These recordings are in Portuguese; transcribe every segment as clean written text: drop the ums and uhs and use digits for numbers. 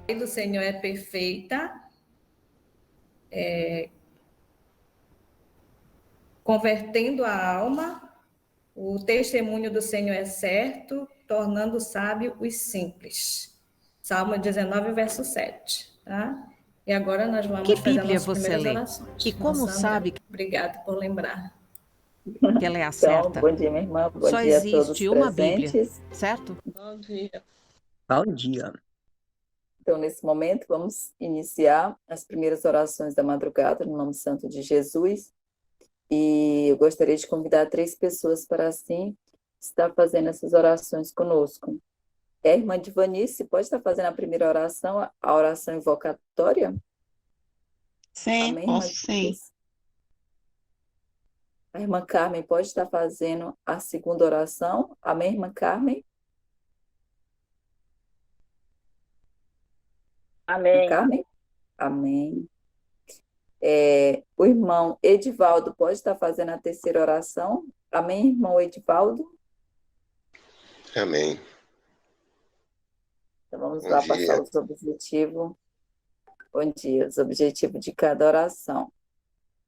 Do Senhor é perfeita, convertendo a alma, o testemunho do Senhor é certo, tornando sábio os simples. Salmo 19, verso 7. Tá? E agora nós vamos fazer as nossas primeiras orações. E como sabe que... Obrigada por lembrar. Que ela é a certa. Então, bom dia, minha irmã. Bom Só dia a todos existe uma Bíblia, presentes. certo? Bom dia. Bom dia. Então, nesse momento, vamos iniciar as primeiras orações da madrugada, no nome santo de Jesus. E eu gostaria de convidar 3 pessoas para, assim, estar fazendo essas orações conosco. A irmã Divanice, pode estar fazendo a primeira oração, a oração invocatória? Sim, Amém, posso sim. A irmã Carmen pode estar fazendo a segunda oração. Amém, irmã Carmen? Amém. Carmen? Amém. O irmão Edivaldo pode estar fazendo a terceira oração. Amém, irmão Edivaldo? Amém. Então vamos Bom lá dia. passar os objetivos. Bom dia, os objetivos de cada oração.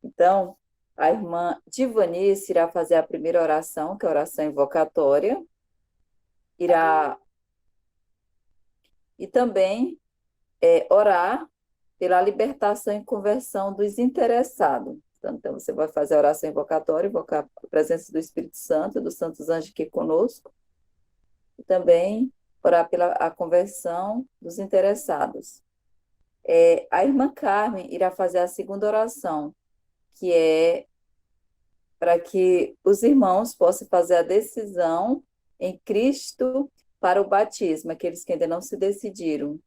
Então, a irmã Divanice irá fazer a primeira oração, que é a oração invocatória. E também orar pela libertação e conversão dos interessados. Então, você vai fazer a oração invocatória, invocar a presença do Espírito Santo, dos santos anjos aqui conosco, e também orar pela a conversão dos interessados. A irmã Carmen irá fazer a segunda oração, que é para que os irmãos possam fazer a decisão em Cristo para o batismo, aqueles que ainda não se decidiram.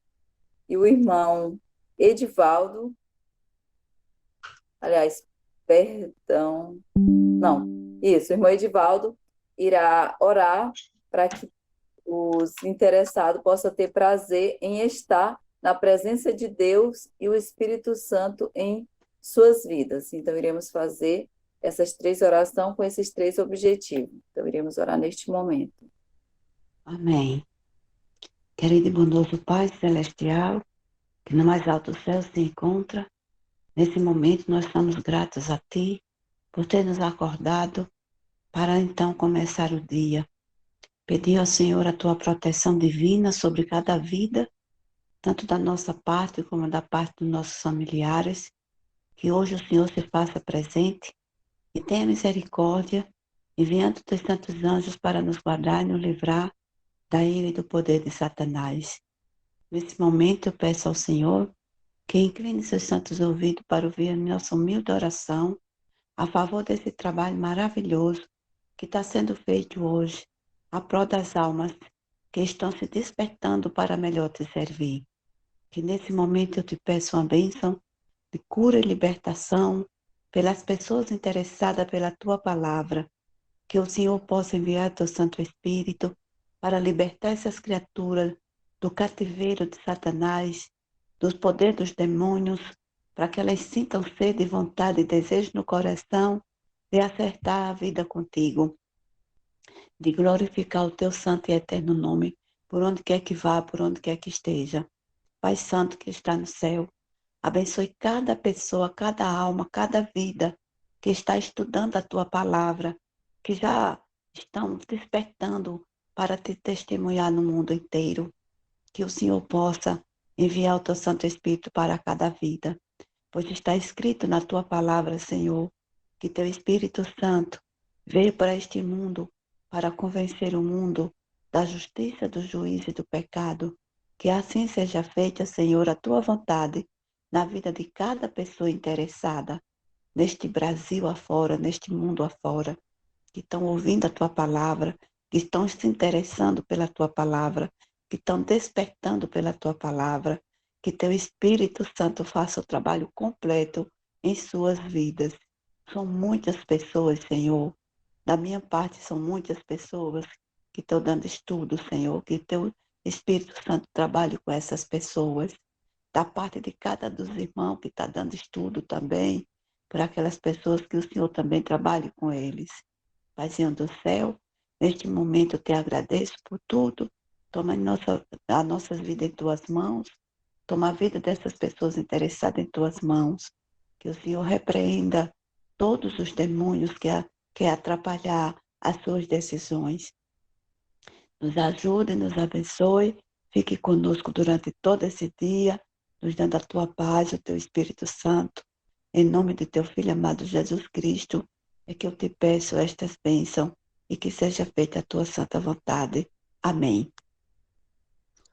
E o irmão Edivaldo, o irmão Edivaldo irá orar para que os interessados possam ter prazer em estar na presença de Deus e o Espírito Santo em suas vidas. Então, iremos fazer essas 3 orações com esses 3 objetivos. Então, iremos orar neste momento. Amém. Querido e bondoso Pai Celestial, que no mais alto céu se encontra, nesse momento nós estamos gratos a Ti por ter nos acordado para então começar o dia. Pedir ao Senhor a Tua proteção divina sobre cada vida, tanto da nossa parte como da parte dos nossos familiares, que hoje o Senhor se faça presente e tenha misericórdia, enviando os santos anjos para nos guardar e nos livrar da ira e do poder de Satanás. Nesse momento eu peço ao Senhor que incline seus santos ouvidos para ouvir a nossa humilde oração a favor desse trabalho maravilhoso que está sendo feito hoje a prol das almas que estão se despertando para melhor te servir. Que nesse momento eu te peço uma bênção de cura e libertação pelas pessoas interessadas pela tua palavra, que o Senhor possa enviar teu Santo Espírito para libertar essas criaturas do cativeiro de Satanás, dos poderes dos demônios, para que elas sintam sede, vontade e desejo no coração de acertar a vida contigo, de glorificar o teu santo e eterno nome, por onde quer que vá, por onde quer que esteja. Pai Santo que está no céu, abençoe cada pessoa, cada alma, cada vida que está estudando a tua palavra, que já estão despertando para te testemunhar no mundo inteiro. Que o Senhor possa enviar o teu Santo Espírito para cada vida, pois está escrito na tua palavra, Senhor, que teu Espírito Santo veio para este mundo para convencer o mundo da justiça, do juízo e do pecado. Que assim seja feita, Senhor, a tua vontade na vida de cada pessoa interessada, neste Brasil afora, neste mundo afora, que estão ouvindo a tua palavra, que estão se interessando pela tua palavra, que estão despertando pela tua palavra, que teu Espírito Santo faça o trabalho completo em suas vidas. São muitas pessoas, Senhor. Da minha parte, são muitas pessoas que estão dando estudo, Senhor, que teu Espírito Santo trabalhe com essas pessoas. Da parte de cada dos irmãos que está dando estudo também, para aquelas pessoas que o Senhor também trabalhe com eles. Paizinho do céu, neste momento eu te agradeço por tudo. Toma as nossas vidas em tuas mãos. Toma a vida dessas pessoas interessadas em tuas mãos. Que o Senhor repreenda todos os demônios que quer atrapalhar as suas decisões. Nos ajude, nos abençoe. Fique conosco durante todo esse dia, nos dando a tua paz, o teu Espírito Santo. Em nome de teu Filho amado Jesus Cristo, é que eu te peço estas bênçãos e que seja feita a tua santa vontade. Amém.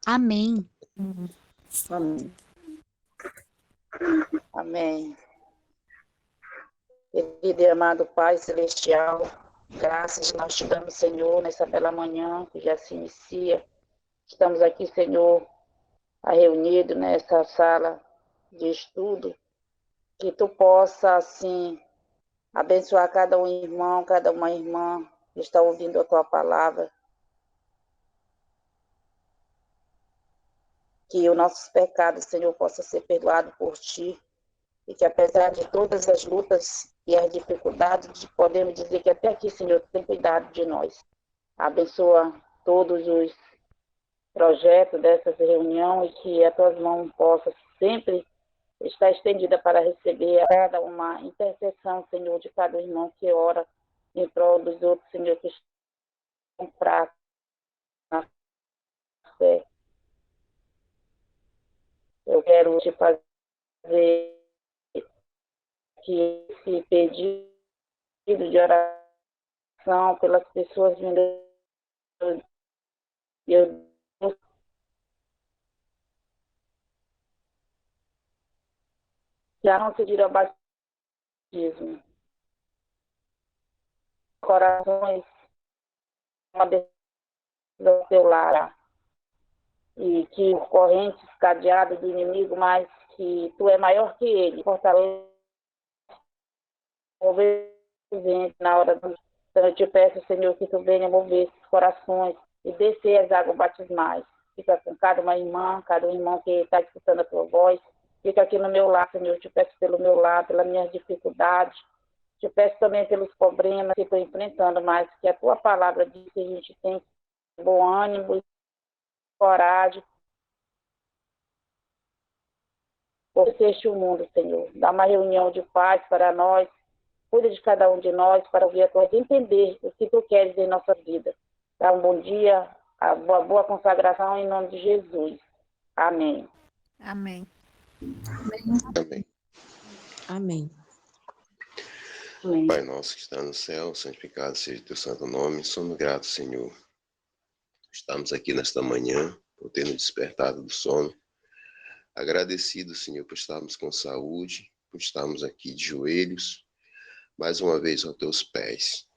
Amém. Amém. Amém. Querido e amado Pai Celestial, graças nós te damos, Senhor, nessa bela manhã que já se inicia. Estamos aqui, Senhor, reunidos nessa sala de estudo, que tu possa, assim, abençoar cada um irmão, cada uma irmã que está ouvindo a tua palavra. Que os nossos pecados, Senhor, possam ser perdoados por ti. E que apesar de todas as lutas e as dificuldades, podemos dizer que até aqui, Senhor, tu tem cuidado de nós. Abençoa todos os projetos dessas reuniões e que as tuas mãos possam sempre estar estendida para receber a cada uma intercessão, Senhor, de cada irmão que ora em prol dos outros, Senhor, que estão fracos na fé. Eu quero te fazer que esse pedido de oração pelas pessoas vindo, eu já não seguiram ao batismo. Corações do teu lar. E que correntes cadeadas do inimigo, mas que tu é maior que ele. Fortalece mover na hora do... Então eu te peço, Senhor, que tu venha mover esses corações e descer as águas batismais. Fica com cada uma irmã, cada um irmão que está escutando a tua voz. Fica aqui no meu lar, Senhor. Eu te peço pelo meu lar, pelas minhas dificuldades. Te peço também pelos problemas que estou enfrentando, mas que a tua palavra diz que a gente tem bom ânimo, coragem. Protegeste o mundo, Senhor. Dá uma reunião de paz para nós. Cuida de cada um de nós para ouvir a tua voz, entender o que tu queres em nossa vida. Dá um bom dia, a boa consagração em nome de Jesus. Amém. Amém. Amém. Amém. Pai nosso que está no céu, santificado seja o teu santo nome. Somos gratos, Senhor. Estamos aqui nesta manhã, por ter nos despertado do sono. Agradecido, Senhor, por estarmos com saúde, por estarmos aqui de joelhos, mais uma vez aos teus pés.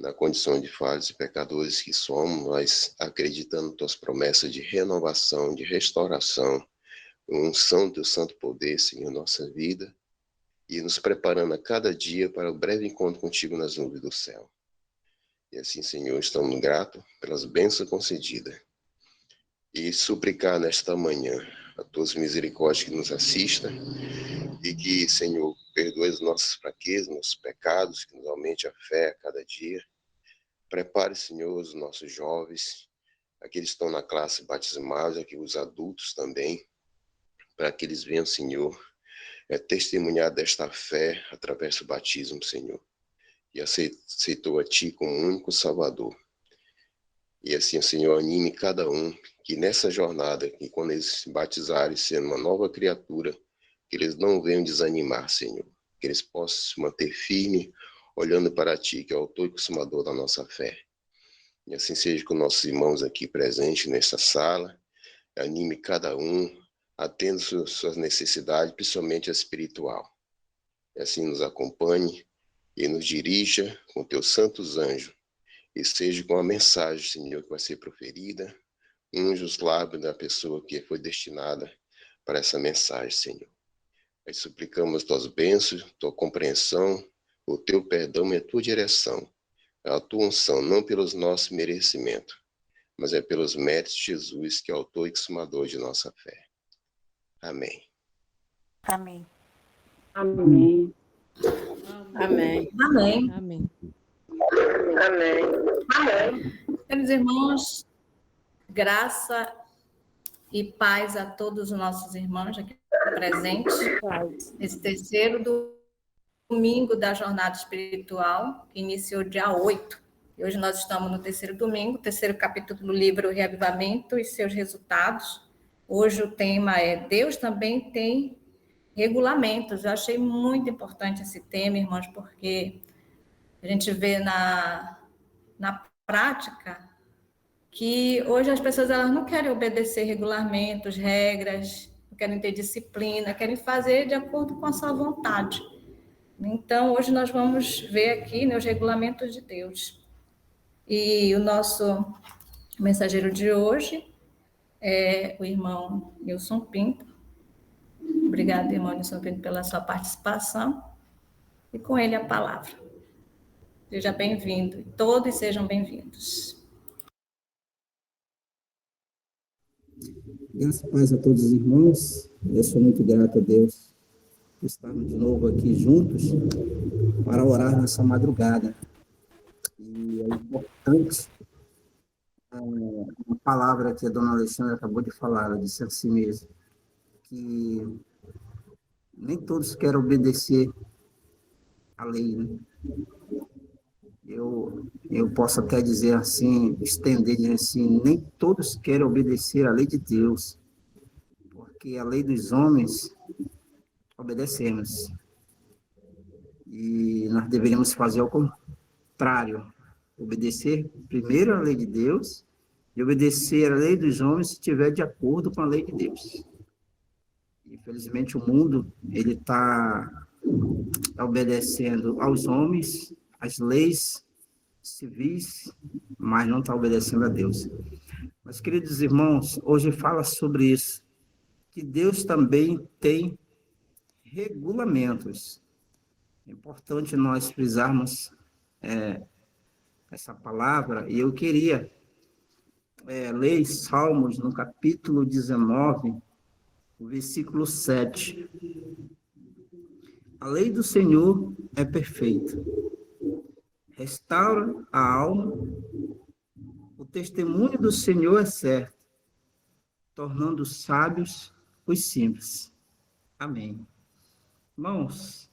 na condição de falhos e pecadores que somos, mas acreditando em tuas promessas de renovação, de restauração, unção do teu santo poder, Senhor, em nossa vida, e nos preparando a cada dia para o breve encontro contigo nas nuvens do céu. E assim, Senhor, estamos gratos pelas bênçãos concedidas. E suplicar nesta manhã a tuas misericórdias que nos assistam e que, Senhor, perdoe as nossas fraquezas, nossos pecados, que nos aumente a fé a cada dia. Prepare, Senhor, os nossos jovens, aqueles que estão na classe batismal, aqui os adultos também, para que eles venham, Senhor, testemunhar desta fé através do batismo, Senhor, e aceitou a Ti como único Salvador. E assim, Senhor, anime cada um que nessa jornada, que quando eles se batizarem, sendo uma nova criatura, que eles não venham desanimar, Senhor, que eles possam se manter firmes, olhando para Ti, que é o autor e consumador da nossa fé. E assim seja com nossos irmãos aqui presentes nesta sala, anime cada um, atenda suas necessidades, principalmente a espiritual. E assim nos acompanhe e nos dirija com teus santos anjos, e seja com a mensagem, Senhor, que vai ser proferida, unge os lábios da pessoa que foi destinada para essa mensagem, Senhor. Nós suplicamos tuas bênçãos, tua compreensão, o teu perdão e a tua direção, a tua unção, não pelos nossos merecimentos, mas é pelos méritos de Jesus, que é o autor e consumador de nossa fé. Amém. Amém. Amém. Amém. Amém. Amém. Amém. Queridos irmãos, graça e paz a todos os nossos irmãos aqui presentes, nesse terceiro domingo da jornada espiritual, que iniciou dia 8. E hoje nós estamos no terceiro domingo, terceiro capítulo do livro Reavivamento e seus resultados. Hoje o tema é Deus também tem regulamentos. Eu achei muito importante esse tema, irmãos, porque a gente vê na prática que hoje as pessoas elas não querem obedecer regulamentos, regras, não querem ter disciplina, querem fazer de acordo com a sua vontade. Então, hoje nós vamos ver aqui, né, os regulamentos de Deus. E o nosso mensageiro de hoje é o irmão Nilson Pinto. Obrigada, irmão Nilson Pinto, pela sua participação. E com ele a palavra. Seja bem-vindo. Todos sejam bem-vindos. Graças e paz a todos os irmãos. Eu sou muito grato a Deus por estarmos de novo aqui juntos para orar nessa madrugada. E é importante uma palavra que a dona Alexandra acabou de falar, ela disse assim mesmo, que nem todos querem obedecer à lei, né? Eu posso até dizer assim, estender, dizer assim, nem todos querem obedecer à lei de Deus, porque a lei dos homens obedecemos. E nós deveríamos fazer ao contrário, obedecer primeiro à lei de Deus e obedecer à lei dos homens se estiver de acordo com a lei de Deus. Infelizmente o mundo ele está obedecendo aos homens, as leis civis, mas não está obedecendo a Deus. Mas, queridos irmãos, hoje fala sobre isso, que Deus também tem regulamentos. É importante nós frisarmos essa palavra, e eu queria ler Salmos, no capítulo 19, o versículo 7. A lei do Senhor é perfeita, restaura a alma, o testemunho do Senhor é certo, tornando sábios os simples. Amém. Irmãos,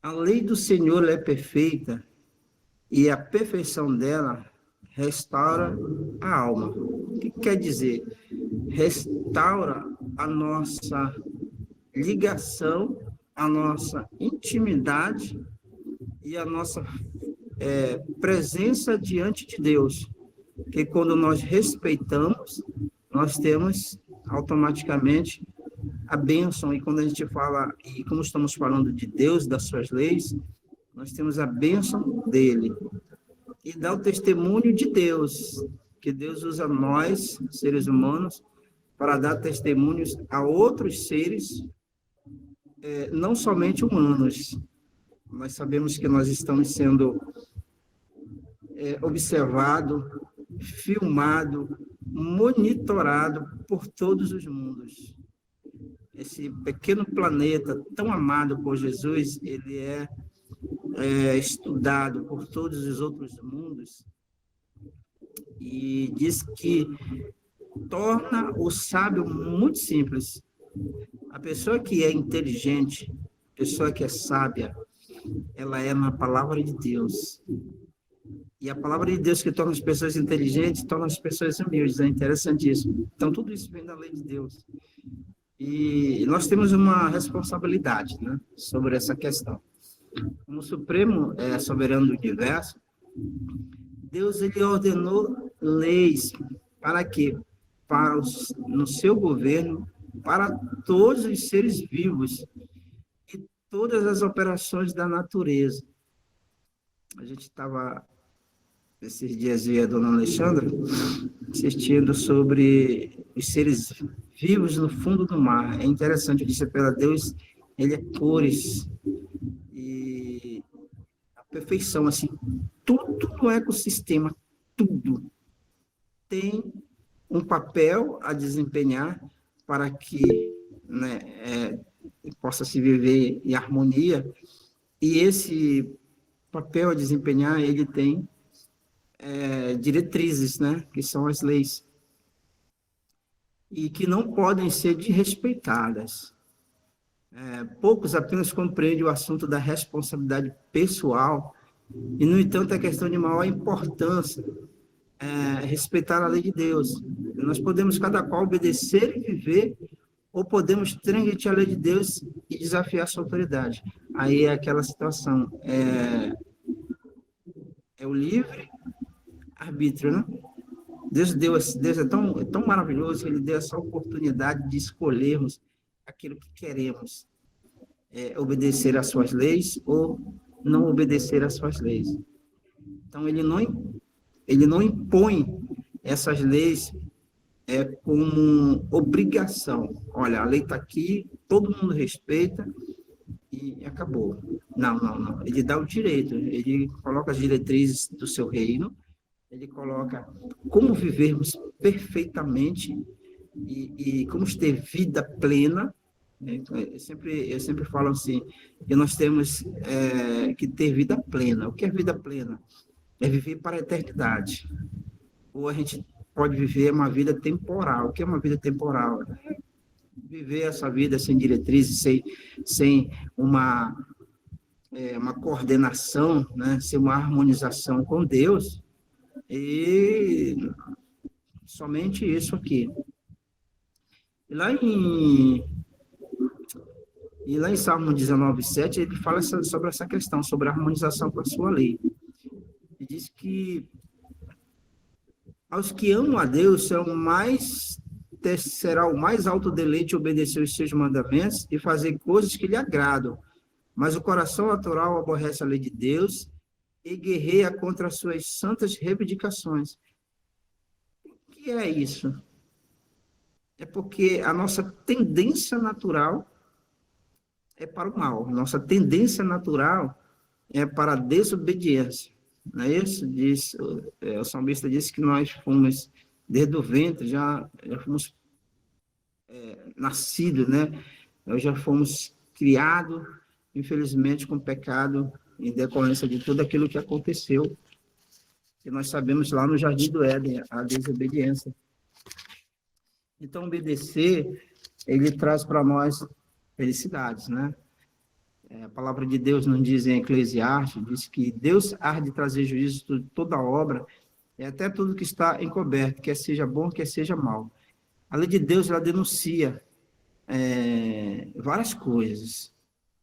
a lei do Senhor é perfeita e a perfeição dela restaura a alma. O que quer dizer? Restaura a nossa ligação, a nossa intimidade e a nossa presença diante de Deus, que quando nós respeitamos, nós temos automaticamente a bênção. E quando a gente fala, e como estamos falando de Deus, das suas leis, nós temos a bênção dele. E dá o testemunho de Deus, que Deus usa nós, seres humanos, para dar testemunhos a outros seres, não somente humanos. Nós sabemos que nós estamos sendo observados, filmados, monitorados por todos os mundos. Esse pequeno planeta tão amado por Jesus, ele é estudado por todos os outros mundos, e diz que torna o sábio muito simples. A pessoa que é inteligente, a pessoa que é sábia, ela é na palavra de Deus. E a palavra de Deus que torna as pessoas inteligentes, torna as pessoas humildes. É interessantíssimo. Então, tudo isso vem da lei de Deus. E nós temos uma responsabilidade, né, sobre essa questão. Como Supremo soberano do universo, Deus ele ordenou leis para quê? No seu governo, para todos os seres vivos e todas as operações da natureza. A gente estava, esses dias, eu e a dona Alexandra, assistindo sobre os seres vivos no fundo do mar. É interessante, eu disse pela Deus, ele é cores e a perfeição, assim, tudo no ecossistema, tudo tem um papel a desempenhar para que, né, possa se viver em harmonia, e esse papel a desempenhar, ele tem diretrizes, né, que são as leis, e que não podem ser desrespeitadas. Poucos apenas compreendem o assunto da responsabilidade pessoal, e, no entanto, é questão de maior importância respeitar a lei de Deus. Nós podemos, cada qual, obedecer e viver, ou podemos transgredir a lei de Deus e desafiar sua autoridade. Aí é aquela situação, é o livre arbítrio, né? Deus é tão maravilhoso que ele deu essa oportunidade de escolhermos aquilo que queremos, obedecer às suas leis ou não obedecer às suas leis. Então, ele não impõe essas leis como obrigação. Olha, a lei está aqui, todo mundo respeita e acabou. Não. Ele dá o direito, ele coloca as diretrizes do seu reino, ele coloca como vivermos perfeitamente e como ter vida plena. Eu sempre falo assim, que nós temos que ter vida plena. O que é vida plena? É viver para a eternidade. Ou a gente pode viver uma vida temporal. O que é uma vida temporal? Viver essa vida sem diretrizes, sem uma coordenação, né? Sem uma harmonização com Deus. E somente isso aqui. E lá em Salmo 19:7, ele fala sobre essa questão, sobre a harmonização com a sua lei. Ele diz que aos que amam a Deus será o mais alto deleite obedecer os seus mandamentos e fazer coisas que lhe agradam. Mas o coração natural aborrece a lei de Deus e guerreia contra as suas santas reivindicações. O que é isso? É porque a nossa tendência natural é para o mal. Nossa tendência natural é para a desobediência. Não é isso? O salmista disse que nós fomos, desde o ventre, já fomos nascidos, né? Nós já fomos criados, infelizmente, com pecado, em decorrência de tudo aquilo que aconteceu, que nós sabemos lá no Jardim do Éden, a desobediência. Então, obedecer, ele traz para nós felicidades, né? A palavra de Deus nos diz em Eclesiastes, diz que Deus há de trazer juízo de toda obra, até tudo que está encoberto, quer seja bom, quer seja mal. A lei de Deus, ela denuncia várias coisas.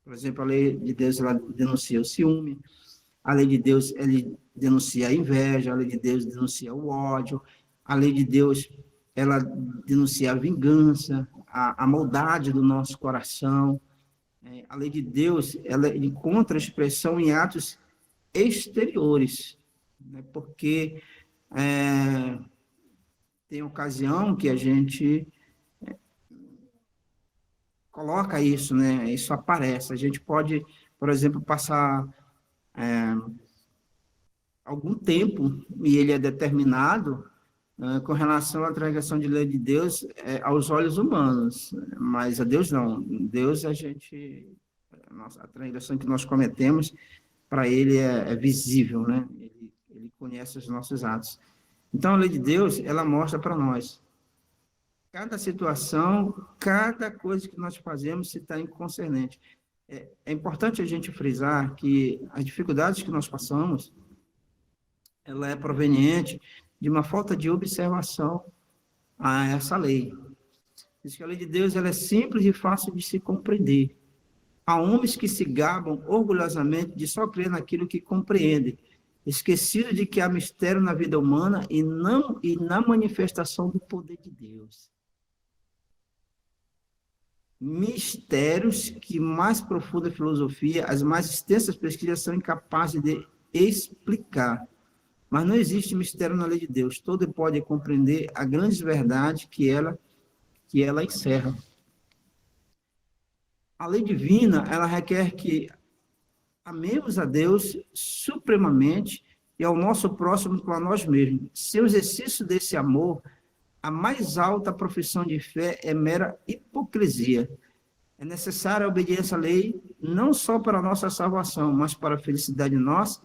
Por exemplo, a lei de Deus, ela denuncia o ciúme, a lei de Deus, ela denuncia a inveja, a lei de Deus denuncia o ódio, a lei de Deus, ela denuncia a vingança, a maldade do nosso coração. A lei de Deus, ela encontra expressão em atos exteriores, né? Porque tem ocasião que a gente coloca isso, né? Isso aparece. A gente pode, por exemplo, passar algum tempo, e ele é determinado, com relação à transgressão de lei de Deus aos olhos humanos, mas a Deus não. Deus, a transgressão que nós cometemos, para ele é visível, né? Ele conhece os nossos atos. Então, a lei de Deus, ela mostra para nós cada situação, cada coisa que nós fazemos, se está inconcernente. É importante a gente frisar que as dificuldades que nós passamos, ela é proveniente de uma falta de observação a essa lei. Diz que a lei de Deus, ela é simples e fácil de se compreender. Há homens que se gabam orgulhosamente de só crer naquilo que compreendem, esquecido de que há mistério na vida humana e na manifestação do poder de Deus. Mistérios que mais profunda filosofia, as mais extensas pesquisas são incapazes de explicar. Mas não existe mistério na lei de Deus. Todo pode compreender a grande verdade que ela encerra. A lei divina, ela requer que amemos a Deus supremamente e ao nosso próximo com a nós mesmos. Sem o exercício desse amor, a mais alta profissão de fé é mera hipocrisia. É necessária a obediência à lei, não só para a nossa salvação, mas para a felicidade nossa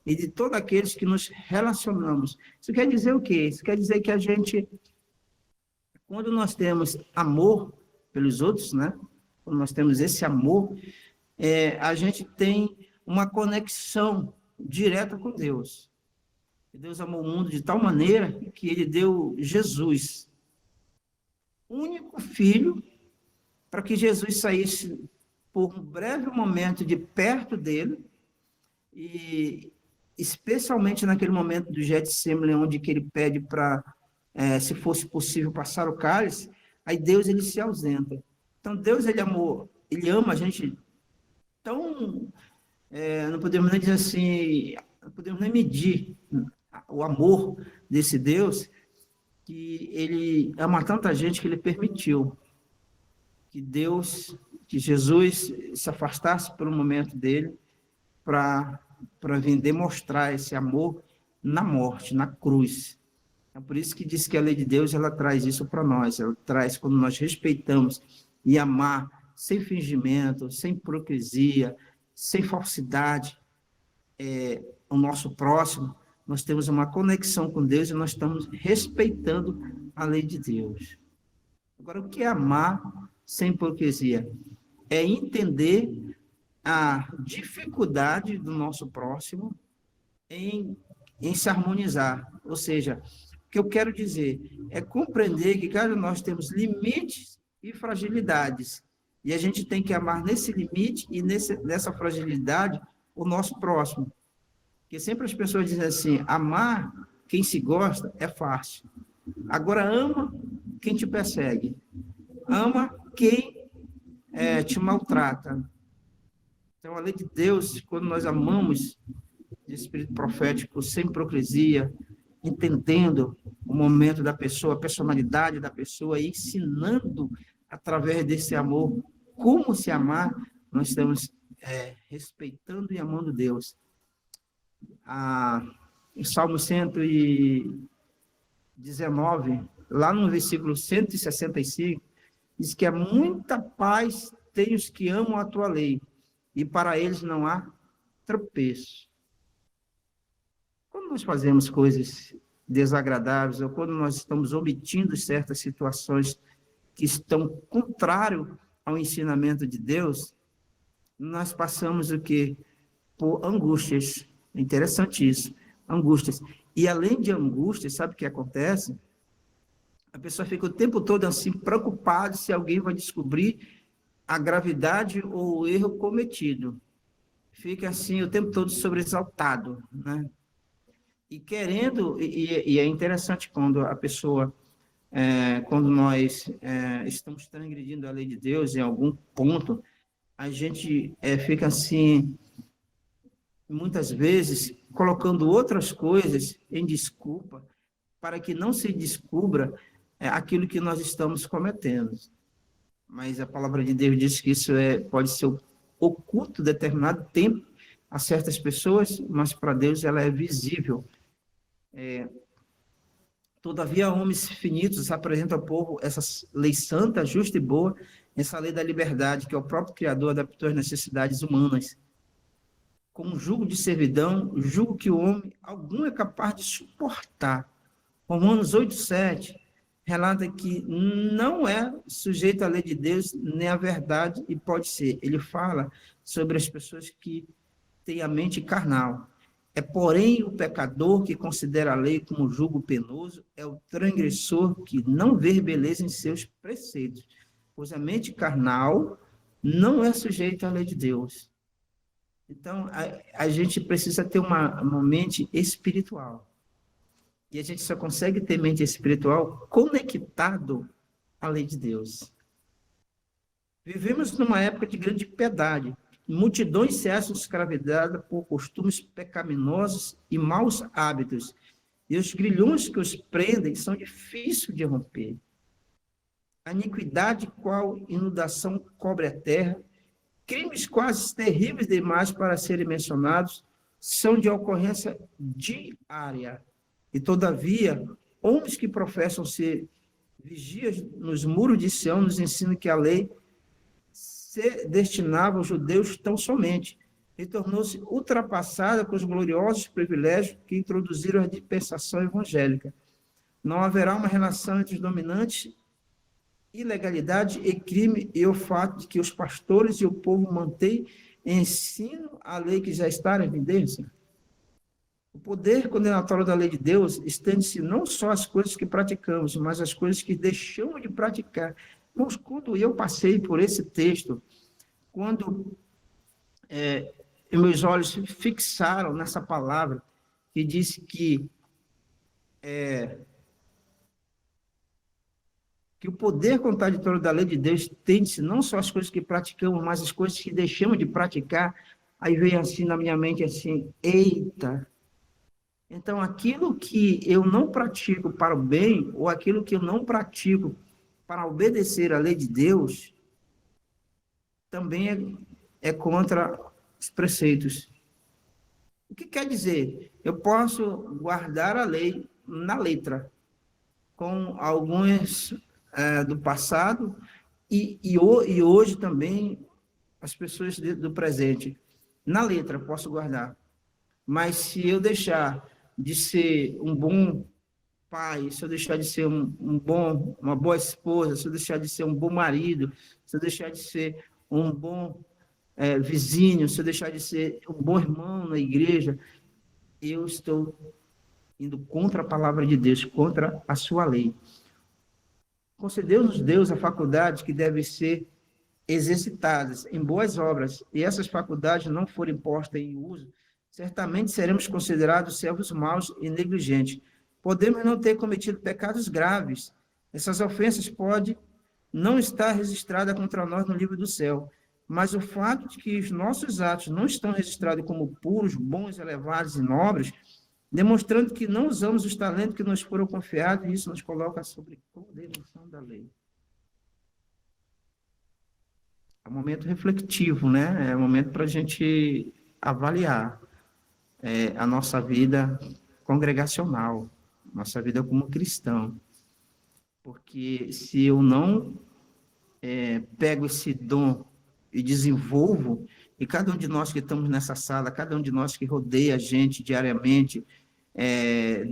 e de todos aqueles que nos relacionamos. Isso quer dizer o quê? Isso quer dizer que a gente, quando nós temos amor pelos outros, né? Quando nós temos esse amor, a gente tem uma conexão direta com Deus. Deus amou o mundo de tal maneira que ele deu Jesus, único filho, para que Jesus saísse por um breve momento de perto dele, e especialmente naquele momento do Getsemane, onde que ele pede para, se fosse possível, passar o cálice, aí Deus ele se ausenta. Então Deus ele ama a gente tão, não podemos nem dizer assim, não podemos nem medir o amor desse Deus, que ele ama tanta gente que ele permitiu que Jesus se afastasse pelo momento dele para vir demonstrar esse amor na morte, na cruz. É por isso que diz que a lei de Deus, ela traz isso para nós, ela traz quando nós respeitamos e amar sem fingimento, sem hipocrisia, sem falsidade, o nosso próximo, nós temos uma conexão com Deus e nós estamos respeitando a lei de Deus. Agora, o que é amar sem hipocrisia? É entender a dificuldade do nosso próximo em se harmonizar. Ou seja, o que eu quero dizer é compreender que cada nós temos limites e fragilidades, e a gente tem que amar nesse limite e nessa fragilidade o nosso próximo. Porque sempre as pessoas dizem assim, amar quem se gosta é fácil. Agora, ama quem te persegue. Ama quem te maltrata. Então, a lei de Deus, quando nós amamos de espírito profético, sem hipocrisia, entendendo o momento da pessoa, a personalidade da pessoa, e ensinando, através desse amor, como se amar, nós estamos respeitando e amando Deus. Em Salmo 119, lá no versículo 165, diz que há muita paz tem os que amam a tua lei, e para eles não há tropeço. Quando nós fazemos coisas desagradáveis, ou quando nós estamos omitindo certas situações que estão contrário ao ensinamento de Deus, nós passamos o quê? Por angústias. É interessante isso, angústias. E além de angústias, sabe o que acontece? A pessoa fica o tempo todo assim, preocupada se alguém vai descobrir a gravidade ou o erro cometido. Fica assim o tempo todo sobressaltado, né? E querendo, e é interessante quando a pessoa, quando nós estamos transgredindo a lei de Deus em algum ponto, a gente fica assim, muitas vezes, colocando outras coisas em desculpa para que não se descubra aquilo que nós estamos cometendo. Mas a palavra de Deus diz que isso pode ser oculto determinado tempo a certas pessoas, mas para Deus ela é visível. Todavia, homens finitos apresentam ao povo essa lei santa, justa e boa, essa lei da liberdade, que é o próprio Criador adaptou às necessidades humanas. Com um jugo de servidão, jugo que o homem algum é capaz de suportar. Romanos 8:7 relata que não é sujeito à lei de Deus, nem à verdade, e pode ser. Ele fala sobre as pessoas que têm a mente carnal. Porém, o pecador que considera a lei como jugo penoso é o transgressor que não vê beleza em seus preceitos, pois a mente carnal não é sujeita à lei de Deus. Então, a gente precisa ter uma mente espiritual. E a gente só consegue ter mente espiritual conectado à lei de Deus. Vivemos numa época de grande piedade. Multidões se acham escravizadas por costumes pecaminosos e maus hábitos. E os grilhões que os prendem são difíceis de romper. A iniquidade, qual inundação cobre a terra, crimes quase terríveis demais para serem mencionados, são de ocorrência diária. E, todavia, homens que professam ser vigias nos muros de Sião nos ensinam que a lei se destinava aos judeus tão somente, e tornou-se ultrapassada com os gloriosos privilégios que introduziram a dispensação evangélica. Não haverá uma relação entre os dominantes, ilegalidade e crime, e o fato de que os pastores e o povo mantêm em ensino a lei que já está em evidência. O poder condenatório da lei de Deus estende-se não só às coisas que praticamos, mas às coisas que deixamos de praticar. Irmãos, quando eu passei por esse texto, quando meus olhos se fixaram nessa palavra, que diz que o poder contraditório da lei de Deus tende-se não só às coisas que praticamos, mas às coisas que deixamos de praticar, aí veio assim na minha mente assim, eita! Então, aquilo que eu não pratico para o bem, ou aquilo que eu não pratico para obedecer à lei de Deus, também é contra os preceitos. O que quer dizer? Eu posso guardar a lei na letra, com alguns do passado, e hoje também as pessoas do presente. Na letra, posso guardar. Mas se eu deixar de ser um bom pai, se eu deixar de ser uma boa esposa, se eu deixar de ser um bom marido, se eu deixar de ser um bom vizinho, se eu deixar de ser um bom irmão na igreja, eu estou indo contra a palavra de Deus, contra a sua lei. Concedeu-nos Deus a faculdade que deve ser exercitadas em boas obras, e essas faculdades não forem postas em uso, certamente seremos considerados servos maus e negligentes. Podemos não ter cometido pecados graves. Essas ofensas podem não estar registradas contra nós no livro do céu, mas o fato de que os nossos atos não estão registrados como puros, bons, elevados e nobres, demonstrando que não usamos os talentos que nos foram confiados, e isso nos coloca sobre condenação da lei. É um momento refletivo, né? É um momento para a gente avaliar a nossa vida congregacional, nossa vida como cristão. Porque se eu não pego esse dom e desenvolvo, e cada um de nós que estamos nessa sala, cada um de nós que rodeia a gente diariamente,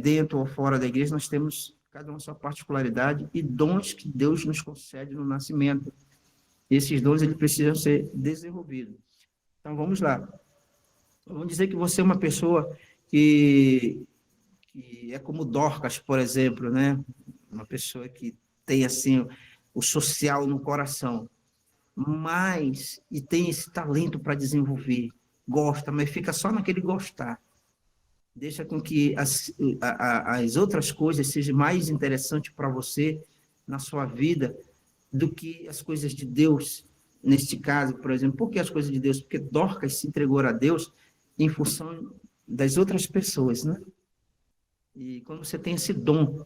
dentro ou fora da igreja, nós temos cada uma sua particularidade e dons que Deus nos concede no nascimento. Esses dons, eles precisam ser desenvolvidos. Então, vamos lá. Vamos dizer que você é uma pessoa que é como Dorcas, por exemplo, né? Uma pessoa que tem, assim, o social no coração, e tem esse talento para desenvolver, gosta, mas fica só naquele gostar. Deixa com que as outras coisas sejam mais interessantes para você na sua vida do que as coisas de Deus. neste caso, por exemplo, por que as coisas de Deus? Porque Dorcas se entregou a Deus em função das outras pessoas, né? E quando você tem esse dom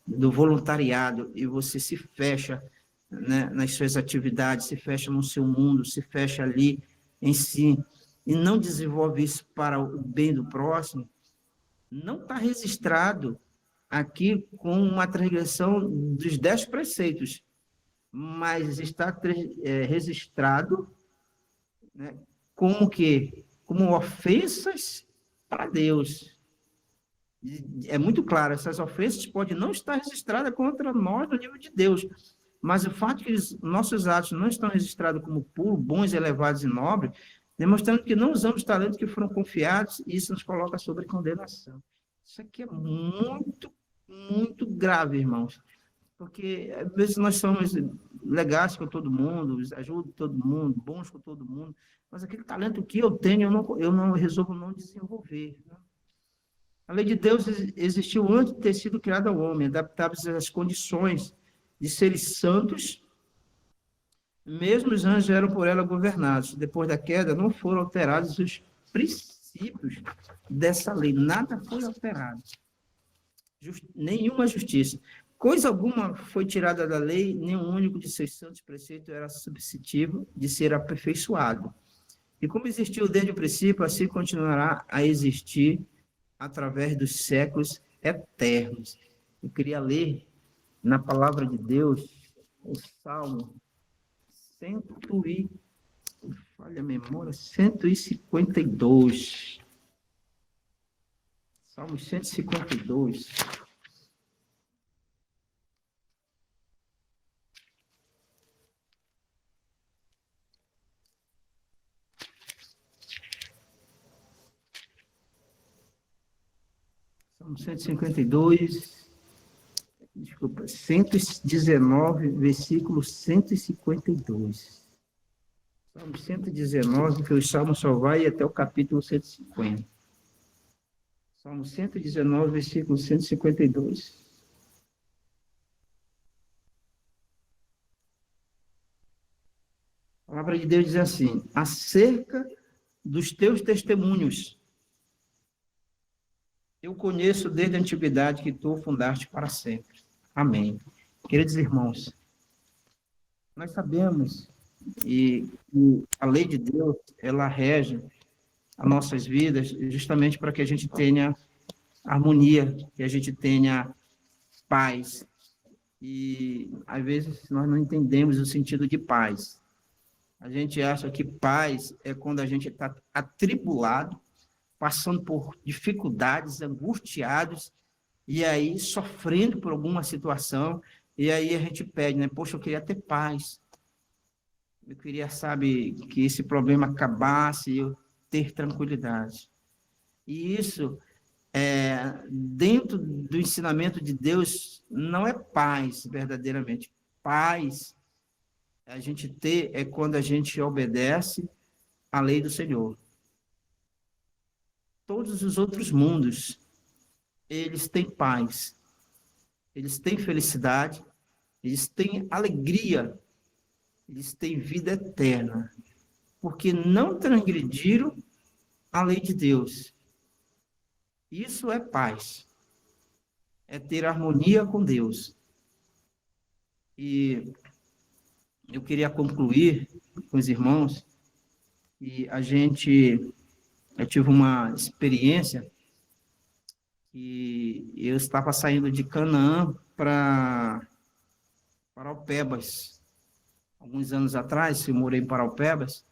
do voluntariado e você se fecha, né, nas suas atividades, se fecha no seu mundo, se fecha ali em si, e não desenvolve isso para o bem do próximo, não está registrado aqui com uma transgressão dos 10 preceitos, mas está registrado, né, como que? Como ofensas para Deus. É muito claro, essas ofensas podem não estar registradas contra nós no nível de Deus, mas o fato de que os nossos atos não estão registrados como puros, bons, elevados e nobres, demonstrando que não usamos talentos que foram confiados, e isso nos coloca sobre condenação. Isso aqui é muito, muito grave, irmãos, porque às vezes nós somos legais com todo mundo, ajudamos todo mundo, bons com todo mundo, mas aquele talento que eu tenho, eu não resolvo não desenvolver, né? A lei de Deus existiu antes de ter sido criado ao homem, adaptáveis às condições de seres santos, mesmo os anjos eram por ela governados. Depois da queda, não foram alterados os princípios dessa lei, nada foi alterado. Nenhuma justiça. Coisa alguma foi tirada da lei, nenhum único de seus santos preceitos era substitutivo de ser aperfeiçoado. E como existiu desde o princípio, assim continuará a existir através dos séculos eternos. Eu queria ler na palavra de Deus o Salmo 152. Salmo 152. Salmo 152, desculpa, 119, versículo 152. Salmo 119, que o Salmo só vai até o capítulo 150. Salmo 119, versículo 152. A palavra de Deus diz assim: acerca dos teus testemunhos, eu conheço desde a antiguidade que tu fundaste para sempre. Amém. Queridos irmãos, nós sabemos e a lei de Deus, ela rege as nossas vidas justamente para que a gente tenha harmonia, que a gente tenha paz. E, às vezes, nós não entendemos o sentido de paz. A gente acha que paz é quando a gente está atribulado, passando por dificuldades, angustiados, e aí sofrendo por alguma situação, e aí a gente pede, né? Poxa, eu queria ter paz. Eu queria, sabe, que esse problema acabasse, eu ter tranquilidade. E isso, dentro do ensinamento de Deus, não é paz, verdadeiramente. Paz, a gente ter é quando a gente obedece à lei do Senhor. Todos os outros mundos, eles têm paz, eles têm felicidade, eles têm alegria, eles têm vida eterna, porque não transgrediram a lei de Deus. Isso é paz, é ter harmonia com Deus. E eu queria concluir com os irmãos, e eu tive uma experiência que eu estava saindo de Canaã para Paraupebas. Alguns anos atrás, eu morei em Paraupebas,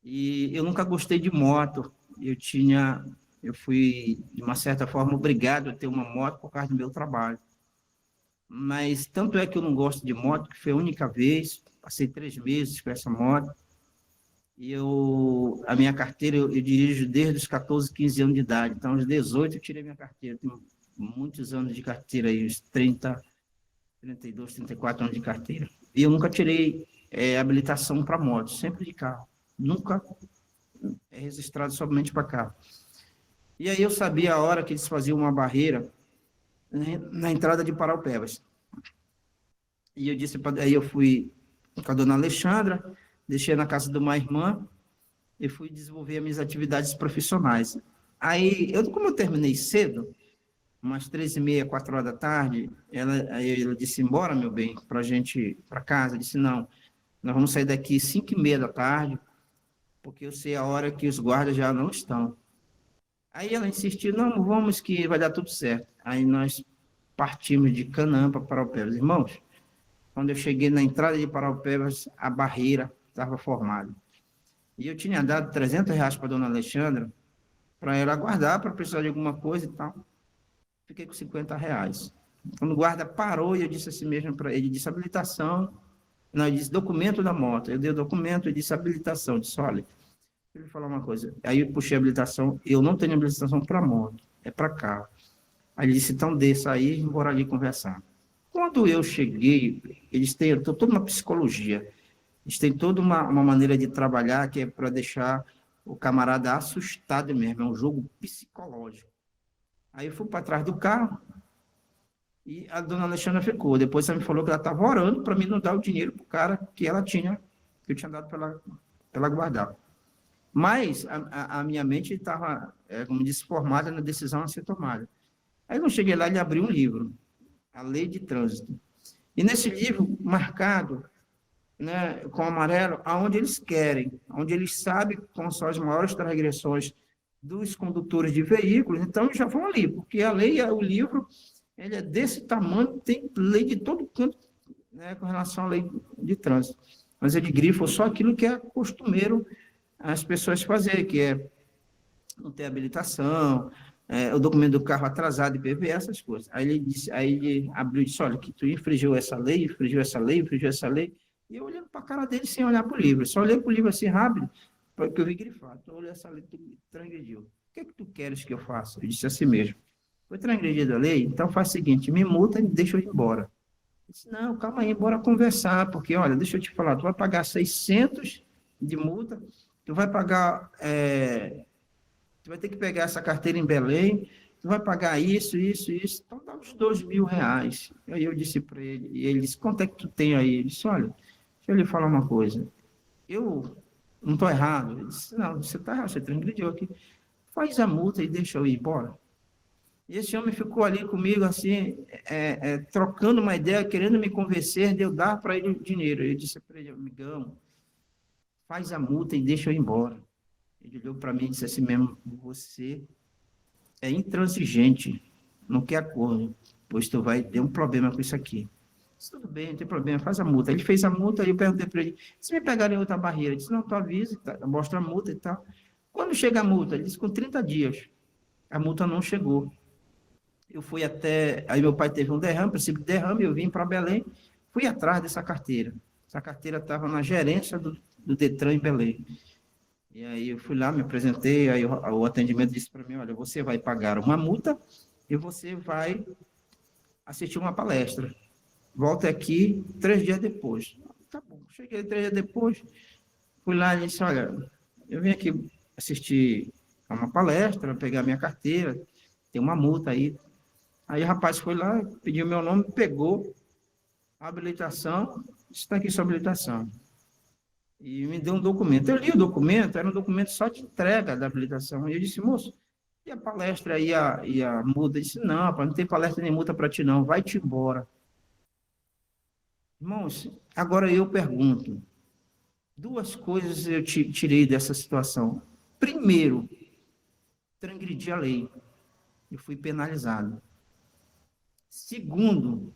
e eu nunca gostei de moto. Eu fui, de uma certa forma, obrigado a ter uma moto por causa do meu trabalho. Mas tanto é que eu não gosto de moto, que foi a única vez, passei 3 meses com essa moto, e a minha carteira eu dirijo desde os 14, 15 anos de idade. Então, aos 18 eu tirei minha carteira. Tenho muitos anos de carteira aí, uns 30, 32, 34 anos de carteira. E eu nunca tirei habilitação para moto, sempre de carro. Nunca é registrado somente para carro. E aí eu sabia a hora que eles faziam uma barreira, né, na entrada de Paraupebas. E eu disse, aí eu fui com a dona Alexandra, deixei na casa de uma irmã e fui desenvolver as minhas atividades profissionais. Aí, como eu terminei cedo, umas 3h30, 4 horas da tarde, ela disse, embora, meu bem, para a gente ir para casa. Eu disse, não, nós vamos sair daqui 5h30 da tarde, porque eu sei a hora que os guardas já não estão. Aí ela insistiu, não, vamos que vai dar tudo certo. Aí nós partimos de Canaã para Paraupebas. Irmãos, quando eu cheguei na entrada de Paraupebas, a barreira estava formada. E eu tinha dado R$300 para a dona Alexandra, para ela guardar, para precisar de alguma coisa e tal. Fiquei com R$50. Quando o guarda parou, eu disse assim mesmo para ele, disse habilitação, não, ele disse documento da moto. Eu dei o documento, ele disse habilitação. Eu disse, olha, deixa eu falar uma coisa. Aí eu puxei a habilitação, eu não tenho habilitação para moto, é para carro. Aí ele disse, então desça aí, bora ali conversar. Quando eu cheguei, eles têm toda uma psicologia, eles têm toda uma maneira de trabalhar que é para deixar o camarada assustado mesmo, é um jogo psicológico. Aí eu fui para trás do carro e a dona Alexandra ficou. Depois ela me falou que ela estava orando para mim não dar o dinheiro para o cara que eu tinha dado para ela guardar. Mas a minha mente estava, como disse, formada na decisão a ser tomada. Aí eu cheguei lá e ele abriu um livro, A Lei de Trânsito. E nesse livro, marcado, né, com amarelo, aonde eles querem, onde eles sabem quais são as maiores transgressões dos condutores de veículos, então já vão ali, porque a lei, o livro, ele é desse tamanho, tem lei de todo canto, né, com relação à lei de trânsito. Mas ele grifa só aquilo que é costumeiro as pessoas fazerem, que é não ter habilitação, o documento do carro atrasado, IPVA, essas coisas. Aí ele abriu e disse, olha, que tu infringiu essa lei, infringiu essa lei, infringiu essa lei. E eu olhando para a cara dele sem olhar para o livro. Só olhei para o livro assim rápido, porque eu vi grifado. Então, olhei essa lei, tu transgrediu. O que é que tu queres que eu faça? Eu disse assim mesmo. Foi transgredida a lei? Então faz o seguinte, me multa e deixa eu ir embora. Eu disse, não, calma aí, bora conversar, porque, olha, deixa eu te falar, tu vai pagar 600 de multa, tu vai pagar... tu vai ter que pegar essa carteira em Belém, tu vai pagar isso, então dá uns R$2.000. Aí eu disse para ele, e ele disse, quanto é que tu tem aí? Ele disse, olha, deixa eu lhe falar uma coisa, eu não estou errado. Ele disse, não, você está errado, você transgrediu aqui, faz a multa e deixa eu ir embora. E esse homem ficou ali comigo, assim, trocando uma ideia, querendo me convencer de eu dar para ele o dinheiro. Eu disse para ele, amigão, faz a multa e deixa eu ir embora. Ele olhou para mim e disse assim mesmo, você é intransigente, não quer acordo, pois tu vai ter um problema com isso aqui. Disse, tudo bem, não tem problema, faz a multa. Ele fez a multa, aí eu perguntei para ele, se me pegarem outra barreira? Ele disse, não, tu avisa, tá, mostra a multa e tal. Quando chega a multa? Ele disse, com 30 dias. A multa não chegou. Eu fui até, aí meu pai teve um derrame, princípio de derrame, eu vim para Belém, fui atrás dessa carteira. Essa carteira estava na gerência do Detran em Belém. E aí eu fui lá, me apresentei, aí o atendimento disse para mim, olha, você vai pagar uma multa e você vai assistir uma palestra. Volta aqui 3 dias depois. Tá bom, cheguei 3 dias depois, fui lá e disse, olha, eu vim aqui assistir a uma palestra, pegar minha carteira, tem uma multa aí. Aí o rapaz foi lá, pediu meu nome, pegou a habilitação, está aqui sua habilitação. E me deu um documento. Eu li o documento, era um documento só de entrega da habilitação. E eu disse, moço, e a palestra e a multa? Ele disse, não, não tem palestra nem multa para ti não, vai-te embora. Irmãos, agora eu pergunto, 2 coisas eu tirei dessa situação. Primeiro, transgredi a lei. Eu fui penalizado. Segundo,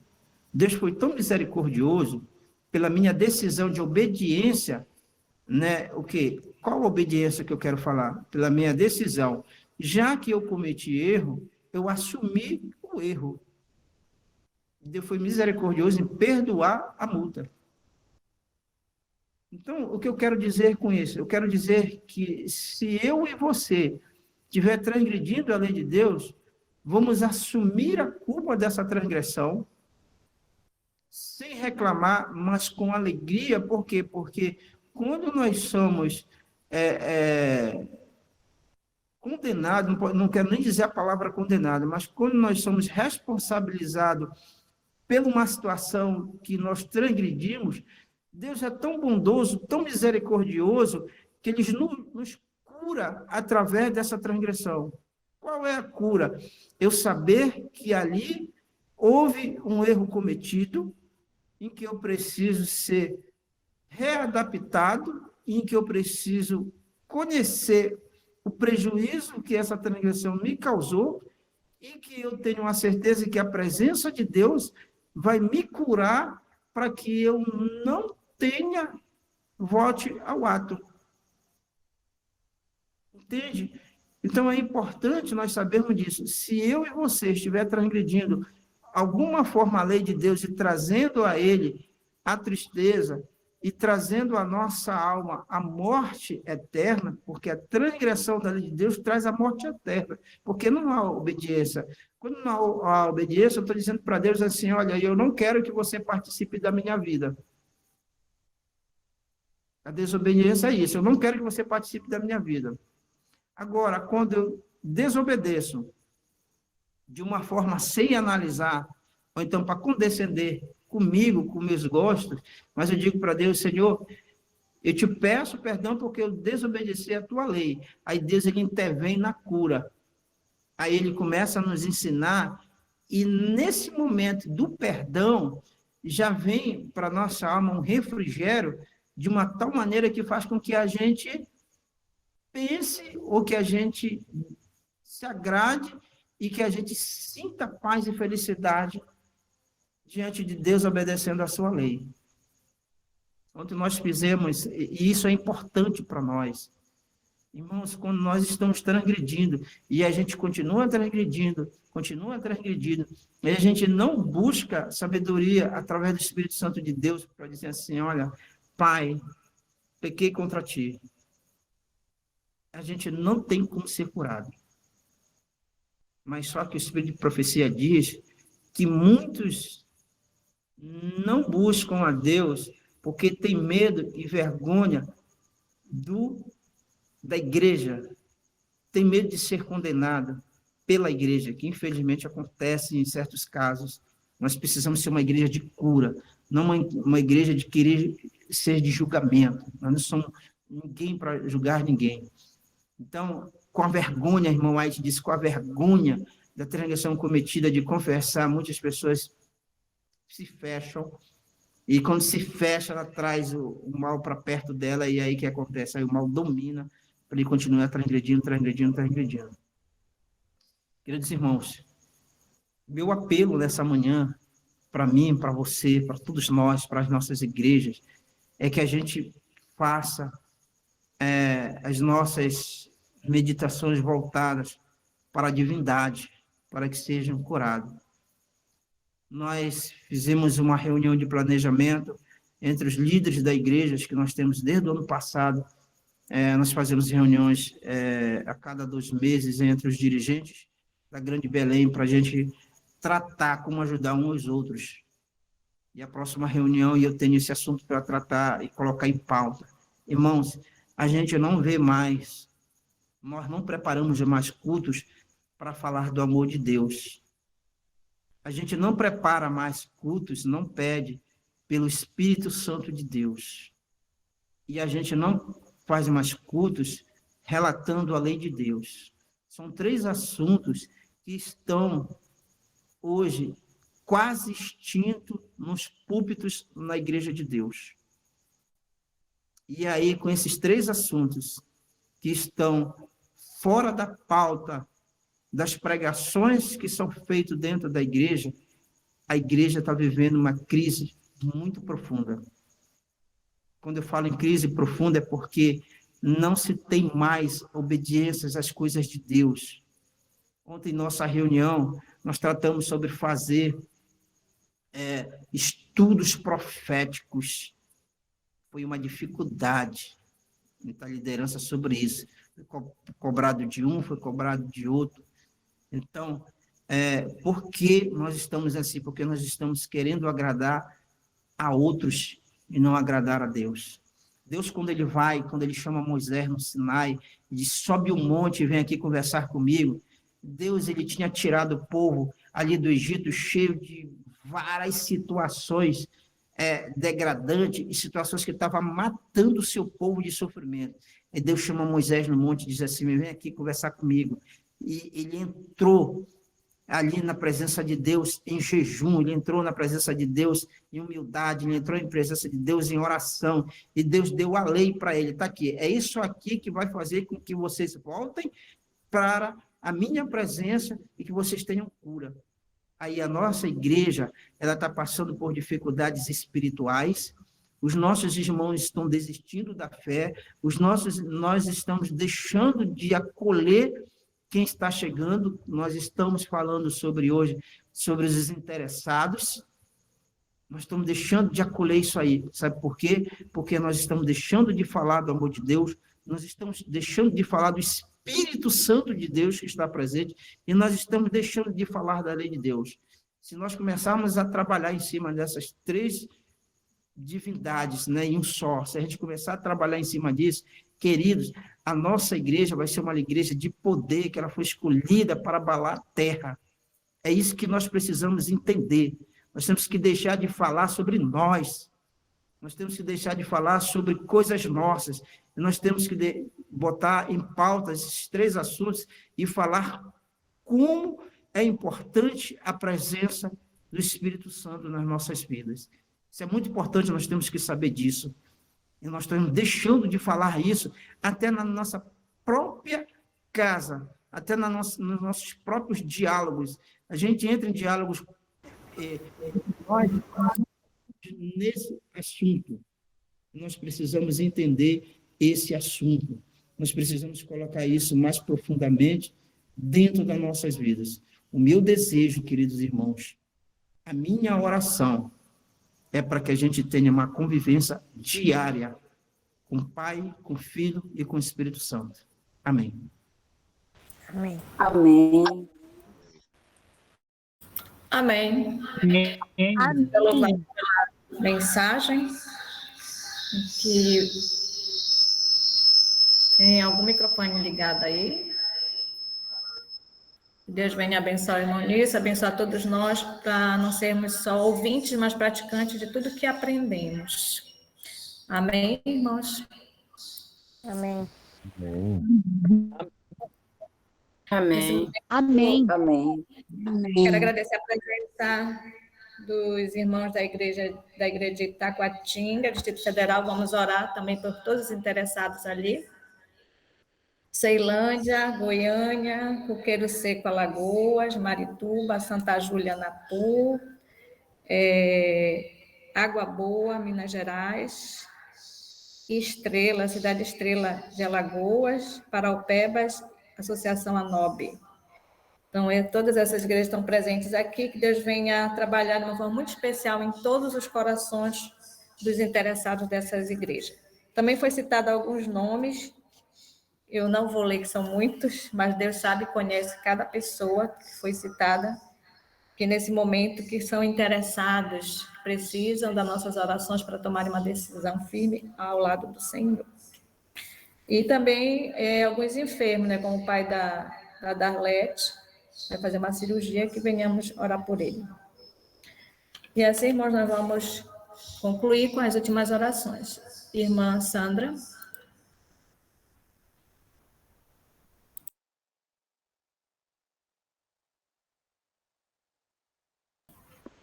Deus foi tão misericordioso pela minha decisão de obediência, né? Qual obediência que eu quero falar? Pela minha decisão. Já que eu cometi erro, eu assumi o erro. Deus foi misericordioso em perdoar a multa. Então, o que eu quero dizer com isso? Eu quero dizer que se eu e você estiver transgredindo a lei de Deus, vamos assumir a culpa dessa transgressão, sem reclamar, mas com alegria. Por quê? Porque quando nós somos condenados, não quero nem dizer a palavra condenado, mas quando nós somos responsabilizados por uma situação que nós transgredimos, Deus é tão bondoso, tão misericordioso, que Ele nos cura através dessa transgressão. Qual é a cura? Eu saber que ali houve um erro cometido, em que eu preciso ser readaptado, em que eu preciso conhecer o prejuízo que essa transgressão me causou, e que eu tenho a certeza que a presença de Deus vai me curar para que eu não volte ao ato. Entende? Então é importante nós sabermos disso. Se eu e você estiver transgredindo alguma forma a lei de Deus e trazendo a Ele a tristeza e trazendo a nossa alma a morte eterna, porque a transgressão da lei de Deus traz a morte eterna, porque não há obediência. Quando não há obediência, eu estou dizendo para Deus assim, olha, eu não quero que você participe da minha vida. A desobediência é isso, eu não quero que você participe da minha vida. Agora, quando eu desobedeço de uma forma sem analisar, ou então para condescender comigo, com meus gostos, mas eu digo para Deus, Senhor, eu te peço perdão porque eu desobedeci a tua lei. Aí Deus, ele intervém na cura. Aí ele começa a nos ensinar, e nesse momento do perdão, já vem para a nossa alma um refrigério de uma tal maneira que faz com que a gente pense ou que a gente se agrade e que a gente sinta paz e felicidade diante de Deus obedecendo a sua lei. Ontem nós fizemos, e isso é importante para nós. Irmãos, quando nós estamos transgredindo, e a gente continua transgredindo, e a gente não busca sabedoria através do Espírito Santo de Deus para dizer assim, olha, Pai, pequei contra ti. A gente não tem como ser curado. Mas só que o Espírito de profecia diz que muitos não buscam a Deus porque tem medo e vergonha da igreja, tem medo de ser condenado pela igreja, que infelizmente acontece em certos casos. Nós precisamos ser uma igreja de cura, não uma igreja de querer ser de julgamento. Nós não somos ninguém para julgar ninguém. Então, com a vergonha, irmão White disse, com a vergonha da transgressão cometida de confessar, muitas pessoas se fecham, e quando se fecha, ela traz o mal para perto dela, e aí o que acontece? Aí o mal domina, para ele continuar transgredindo. Queridos irmãos, meu apelo nessa manhã, para mim, para você, para todos nós, para as nossas igrejas, é que a gente faça as nossas meditações voltadas para a divindade, para que sejam curados. Nós fizemos uma reunião de planejamento entre os líderes da igreja, que nós temos desde o ano passado. Nós fazemos reuniões a cada 2 meses entre os dirigentes da Grande Belém, para a gente tratar como ajudar uns aos outros. E a próxima reunião, eu tenho esse assunto para tratar e colocar em pauta. Irmãos, a gente não vê mais, nós não preparamos mais cultos para falar do amor de Deus. A gente não prepara mais cultos, não pede pelo Espírito Santo de Deus. E a gente não faz mais cultos relatando a lei de Deus. São 3 assuntos que estão hoje quase extintos nos púlpitos na Igreja de Deus. E aí, com esses 3 assuntos que estão fora da pauta das pregações que são feitas dentro da igreja, a igreja está vivendo uma crise muito profunda. Quando eu falo em crise profunda, é porque não se tem mais obediências às coisas de Deus. Ontem, em nossa reunião, nós tratamos sobre fazer estudos proféticos. Foi uma dificuldade muita liderança sobre isso. Foi cobrado de um, foi cobrado de outro. Então, por que nós estamos assim? Porque nós estamos querendo agradar a outros e não agradar a Deus. Deus, quando ele chama Moisés no Sinai, e diz, sobe o monte e vem aqui conversar comigo, Deus, ele tinha tirado o povo ali do Egito cheio de várias situações degradante e situações que estavam matando o seu povo de sofrimento. E Deus chama Moisés no monte e diz assim, vem aqui conversar comigo. E ele entrou ali na presença de Deus em jejum, ele entrou na presença de Deus em humildade, ele entrou em presença de Deus em oração, e Deus deu a lei para ele, está aqui, é isso aqui que vai fazer com que vocês voltem para a minha presença e que vocês tenham cura. Aí a nossa igreja, ela está passando por dificuldades espirituais, os nossos irmãos estão desistindo da fé, nós estamos deixando de acolher quem está chegando. Nós estamos falando hoje sobre os desinteressados, nós estamos deixando de acolher isso aí, sabe por quê? Porque nós estamos deixando de falar do amor de Deus, nós estamos deixando de falar do Espírito Santo de Deus que está presente, e nós estamos deixando de falar da lei de Deus. Se nós começarmos a trabalhar em cima dessas 3 divindades, né, em um só, se a gente começar a trabalhar em cima disso, queridos, a nossa igreja vai ser uma igreja de poder, que ela foi escolhida para abalar a terra. É isso que nós precisamos entender. Nós temos que deixar de falar sobre nós. Nós temos que deixar de falar sobre coisas nossas. Nós temos que botar em pauta esses 3 assuntos e falar como é importante a presença do Espírito Santo nas nossas vidas. Isso é muito importante, nós temos que saber disso. E nós estamos deixando de falar isso até na nossa própria casa, até nos nossos próprios diálogos. A gente entra em diálogos nesse assunto. Nós precisamos entender esse assunto. Nós precisamos colocar isso mais profundamente dentro das nossas vidas. O meu desejo, queridos irmãos, a minha oração é para que a gente tenha uma convivência diária com o Pai, com o Filho e com o Espírito Santo. Amém. Amém. Amém. Amém. Amém. Pela mensagem, que tem algum microfone ligado aí. Deus venha abençoar o irmão Nício, abençoar todos nós, para não sermos só ouvintes, mas praticantes de tudo que aprendemos. Amém, irmãos? Amém. Amém. Amém. Amém. Quero agradecer a presença dos irmãos da igreja de Itacoatinga, Distrito Federal. Vamos orar também por todos os interessados ali. Ceilândia, Goiânia, Coqueiro Seco, Alagoas, Marituba, Santa Júlia, Napu, Água Boa, Minas Gerais, Estrela, Cidade Estrela de Alagoas, Paraupebas, Associação ANOB. Então, todas essas igrejas estão presentes aqui, que Deus venha trabalhar de uma forma muito especial em todos os corações dos interessados dessas igrejas. Também foi citado alguns nomes, eu não vou ler, que são muitos, mas Deus sabe e conhece cada pessoa que foi citada, que nesse momento que são interessados, precisam das nossas orações para tomarem uma decisão firme ao lado do Senhor. E também alguns enfermos, né, como o pai da Darlete, vai fazer uma cirurgia, que venhamos orar por ele. E assim, irmãos, nós vamos concluir com as últimas orações. Irmã Sandra.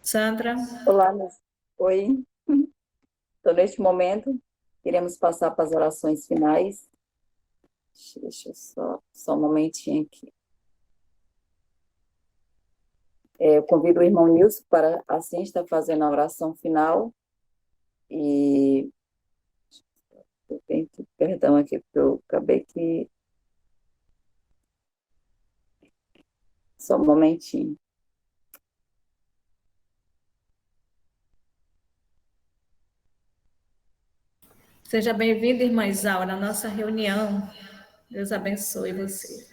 Sandra. Olá, oi. Então, neste momento, iremos passar para as orações finais. Deixa eu só um momentinho aqui. Eu convido o irmão Nilson para, assim, estar fazendo a oração final. E... Perdão aqui, porque eu acabei que... Só um momentinho. Seja bem-vinda, irmã Isaura, à nossa reunião. Deus abençoe você.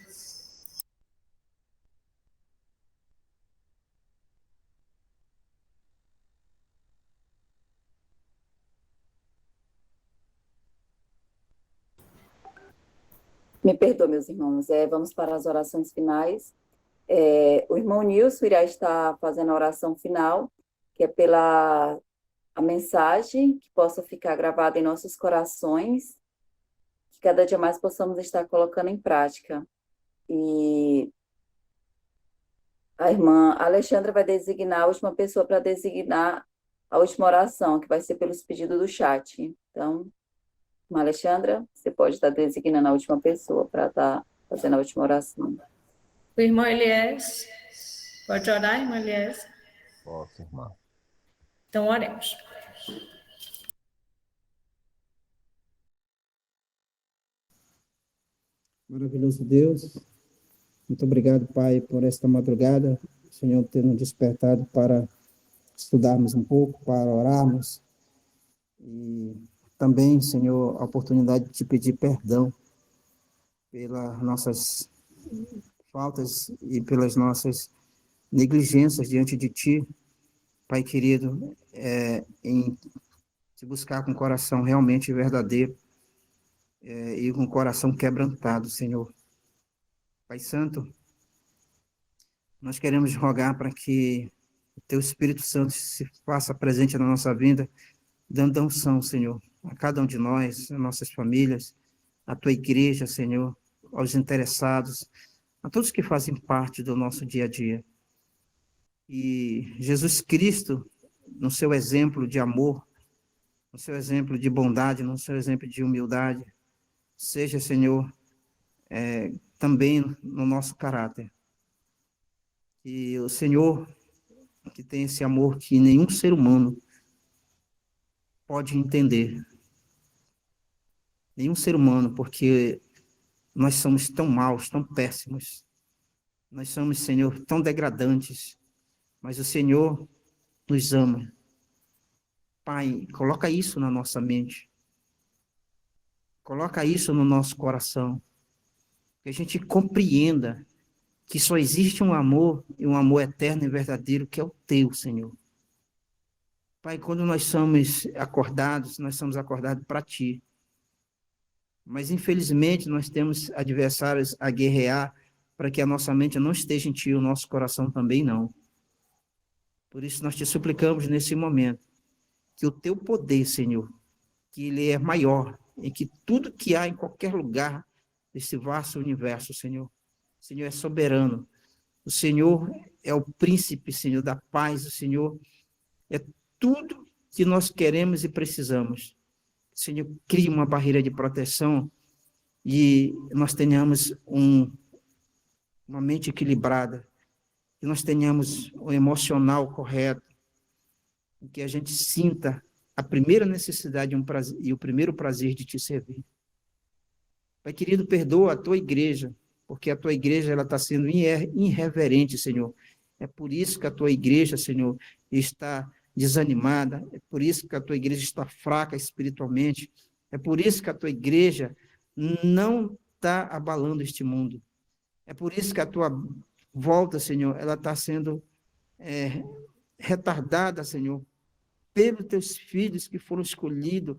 Me perdoe, meus irmãos. Vamos para as orações finais. O irmão Nilson irá estar fazendo a oração final, que é pela a mensagem, que possa ficar gravada em nossos corações, que cada dia mais possamos estar colocando em prática. E a irmã Alexandra vai designar a última pessoa para designar a última oração, que vai ser pelos pedidos do chat. Então, irmã Alexandra, você pode estar designando a última pessoa para estar fazendo a última oração. O irmão Elias, pode orar, irmão Elias? Posso, irmã. Então, oremos. Maravilhoso Deus, muito obrigado, Pai, por esta madrugada, o Senhor ter nos despertado para estudarmos um pouco, para orarmos, e também, Senhor, a oportunidade de te pedir perdão pelas nossas faltas e pelas nossas negligências diante de Ti, Pai querido, em te buscar com o coração realmente verdadeiro, e com o coração quebrantado, Senhor. Pai Santo, nós queremos rogar para que o Teu Espírito Santo se faça presente na nossa vida, dando unção, Senhor, a cada um de nós, a nossas famílias, a Tua igreja, Senhor, aos interessados, a todos que fazem parte do nosso dia a dia. E Jesus Cristo, no seu exemplo de amor, no seu exemplo de bondade, no seu exemplo de humildade, seja, Senhor, também no nosso caráter. E o Senhor, que tem esse amor que nenhum ser humano pode entender. Nenhum ser humano, porque nós somos tão maus, tão péssimos. Nós somos, Senhor, tão degradantes. Mas o Senhor nos ama. Pai, coloca isso na nossa mente. Coloca isso no nosso coração, que a gente compreenda que só existe um amor, e um amor eterno e verdadeiro, que é o Teu, Senhor. Pai, quando nós somos acordados para Ti. Mas, infelizmente, nós temos adversários a guerrear para que a nossa mente não esteja em Ti, o nosso coração também não. Por isso, nós Te suplicamos nesse momento, que o Teu poder, Senhor, que Ele é maior, em que tudo que há em qualquer lugar desse vasto universo, Senhor. O Senhor é soberano. O Senhor é o príncipe, Senhor, da paz. O Senhor é tudo que nós queremos e precisamos. O Senhor cria uma barreira de proteção e nós tenhamos uma mente equilibrada, que nós tenhamos o emocional correto, que a gente sinta a primeira necessidade e o primeiro prazer de Te servir. Pai querido, perdoa a Tua igreja, porque a Tua igreja está sendo irreverente, Senhor. É por isso que a Tua igreja, Senhor, está desanimada, é por isso que a Tua igreja está fraca espiritualmente, é por isso que a Tua igreja não está abalando este mundo. É por isso que a Tua volta, Senhor, ela está sendo retardada, Senhor, pelos Teus filhos que foram escolhidos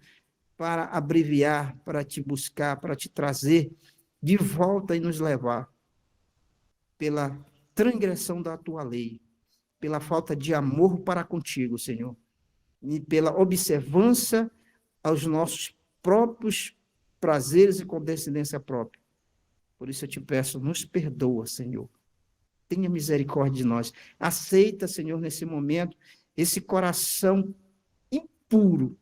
para abreviar, para Te buscar, para Te trazer de volta e nos levar pela transgressão da Tua lei, pela falta de amor para contigo, Senhor, e pela observância aos nossos próprios prazeres e condescendência própria. Por isso eu Te peço, nos perdoa, Senhor. Tenha misericórdia de nós. Aceita, Senhor, nesse momento, esse coração impuro.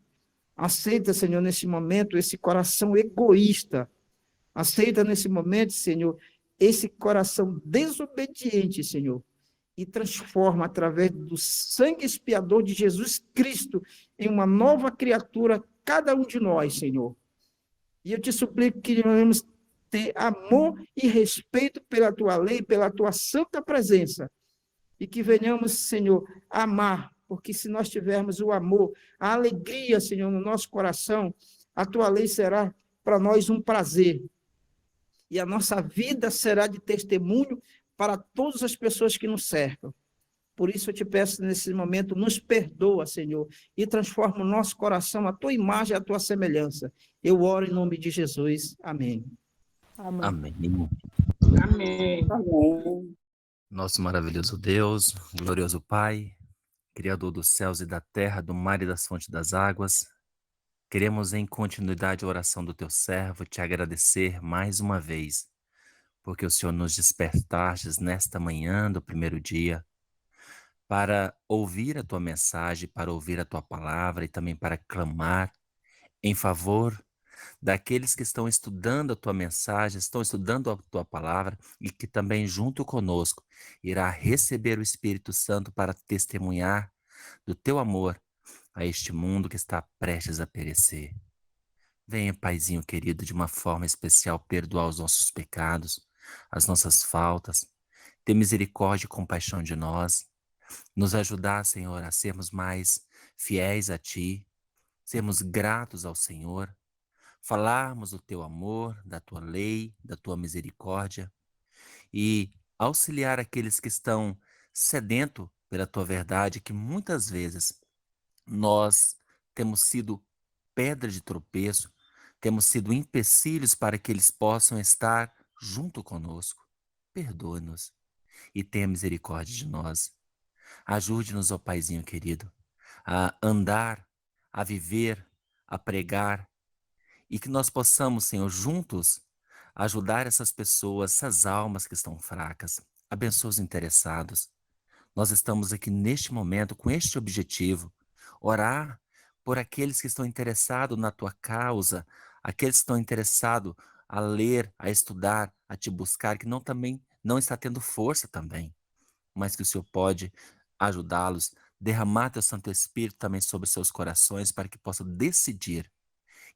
Aceita, Senhor, nesse momento, esse coração egoísta. Aceita nesse momento, Senhor, esse coração desobediente, Senhor, e transforma através do sangue expiador de Jesus Cristo em uma nova criatura, cada um de nós, Senhor. E eu Te suplico que venhamos ter amor e respeito pela Tua lei, pela Tua santa presença, e que venhamos, Senhor, amar, porque se nós tivermos o amor, a alegria, Senhor, no nosso coração, a Tua lei será para nós um prazer. E a nossa vida será de testemunho para todas as pessoas que nos cercam. Por isso eu Te peço nesse momento, nos perdoa, Senhor, e transforma o nosso coração, a Tua imagem, a Tua semelhança. Eu oro em nome de Jesus. Amém. Amém. Amém. Amém. Amém. Nosso maravilhoso Deus, glorioso Pai, Criador dos céus e da terra, do mar e das fontes das águas, queremos, em continuidade à oração do teu servo, te agradecer mais uma vez, porque o Senhor nos despertastes nesta manhã do primeiro dia, para ouvir a tua mensagem, para ouvir a tua palavra e também para clamar em favor daqueles que estão estudando a tua mensagem, estão estudando a tua palavra e que também junto conosco irá receber o Espírito Santo para testemunhar do teu amor a este mundo que está prestes a perecer. Venha, Paizinho querido, de uma forma especial perdoar os nossos pecados, as nossas faltas, ter misericórdia e compaixão de nós, nos ajudar, Senhor, a sermos mais fiéis a Ti, sermos gratos ao Senhor, falarmos do Teu amor, da Tua lei, da Tua misericórdia e auxiliar aqueles que estão sedentos pela Tua verdade, que muitas vezes nós temos sido pedra de tropeço, temos sido empecilhos para que eles possam estar junto conosco. Perdoe-nos e tenha misericórdia de nós. Ajude-nos, ó Paizinho querido, a andar, a viver, a pregar e que nós possamos, Senhor, juntos ajudar essas pessoas, essas almas que estão fracas. Abençoa os interessados. Nós estamos aqui neste momento com este objetivo, orar por aqueles que estão interessados na tua causa, aqueles que estão interessados a ler, a estudar, a te buscar, que também não está tendo força também, mas que o Senhor pode ajudá-los, derramar teu Santo Espírito também sobre seus corações para que possam decidir.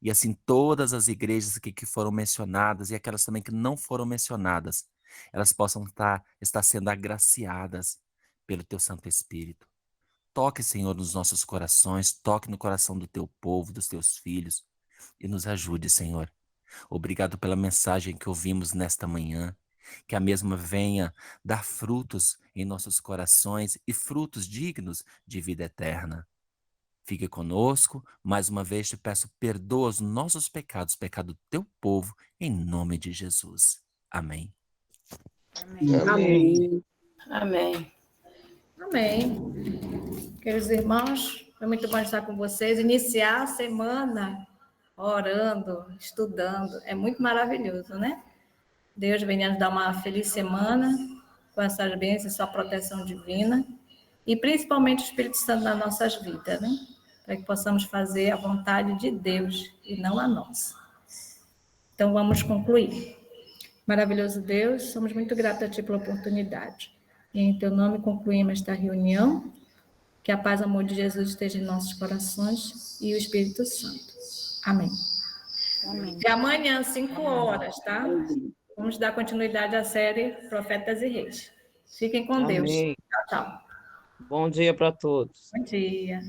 E assim todas as igrejas que foram mencionadas e aquelas também que não foram mencionadas, elas possam estar sendo agraciadas pelo teu Santo Espírito. Toque, Senhor, nos nossos corações, toque no coração do teu povo, dos teus filhos e nos ajude, Senhor. Obrigado pela mensagem que ouvimos nesta manhã, que a mesma venha dar frutos em nossos corações e frutos dignos de vida eterna. Fique conosco, mais uma vez te peço, perdoa os nossos pecados, pecado do teu povo, em nome de Jesus. Amém. Amém. Amém. Amém. Queridos irmãos, foi muito bom estar com vocês. Iniciar a semana orando, estudando, é muito maravilhoso, né? Deus venha nos dar uma feliz semana, com essas bênçãos, sua proteção divina, e principalmente o Espírito Santo nas nossas vidas, né? Para que possamos fazer a vontade de Deus e não a nossa. Então, vamos concluir. Maravilhoso Deus, somos muito gratos a Ti pela oportunidade. E em Teu nome concluímos esta reunião. Que a paz e o amor de Jesus esteja em nossos corações e o Espírito Santo. Amém. Amém. E amanhã, às 5 horas, tá? Vamos dar continuidade à série Profetas e Reis. Fiquem com Deus. Amém. Tchau, tchau. Bom dia para todos. Bom dia.